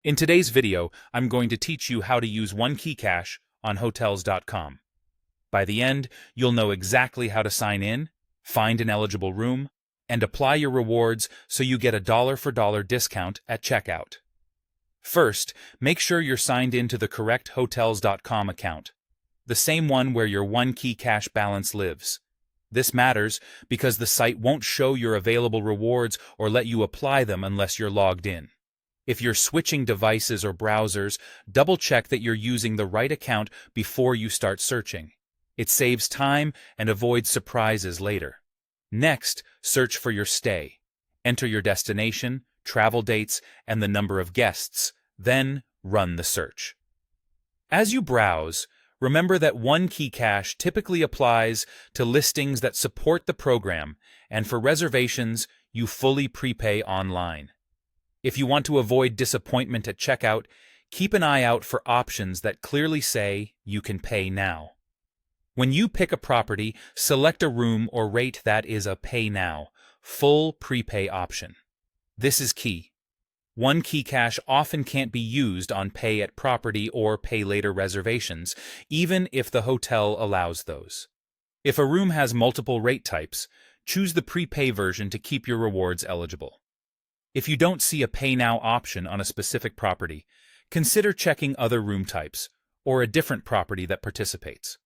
In today's video, I'm going to teach you how to use Onekeycash on Hotels.com. By the end, you'll know exactly how to sign in, find an eligible room, and apply your rewards so you get a dollar-for-dollar discount at checkout. First, make sure you're signed in to the correct Hotels.com account, the same one where your Onekeycash balance lives. This matters because the site won't show your available rewards or let you apply them unless you're logged in. If you're switching devices or browsers, double-check that you're using the right account before you start searching. It saves time and avoids surprises later. Next, search for your stay. Enter your destination, travel dates, and the number of guests, then run the search. As you browse, remember that Onekeycash typically applies to listings that support the program, and for reservations, you fully prepay online. If you want to avoid disappointment at checkout, keep an eye out for options that clearly say you can pay now. When you pick a property, select a room or rate that is a pay now, full prepay option. This is key. Onekeycash often can't be used on pay at property or pay later reservations, even if the hotel allows those. If a room has multiple rate types, choose the prepay version to keep your rewards eligible. If you don't see a pay now option on a specific property, consider checking other room types or a different property that participates.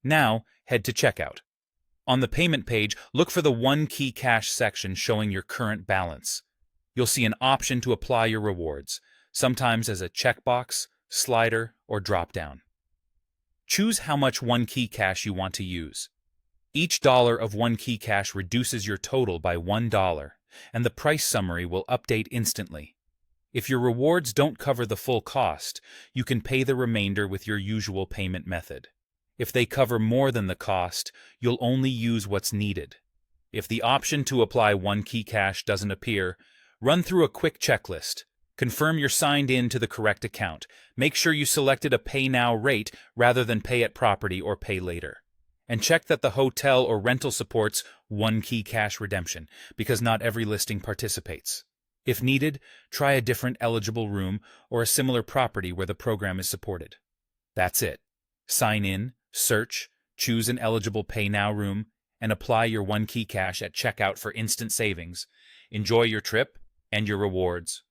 Now, head to checkout. On the payment page, look for the Onekeycash section showing your current balance. You'll see an option to apply your rewards, sometimes as a checkbox, slider, or drop-down. Choose how much Onekeycash you want to use. Each dollar of Onekeycash reduces your total by $1, and the price summary will update instantly. If your rewards don't cover the full cost, you can pay the remainder with your usual payment method. If they cover more than the cost, you'll only use what's needed. If the option to apply Onekeycash doesn't appear, run through a quick checklist. Confirm you're signed in to the correct account. Make sure you selected a pay now rate rather than pay at property or pay later. And check that the hotel or rental supports Onekeycash redemption, because not every listing participates. If needed, try a different eligible room or a similar property where the program is supported. That's it. Sign in, search, choose an eligible pay now room, and apply your Onekeycash at checkout for instant savings. Enjoy your trip and your rewards.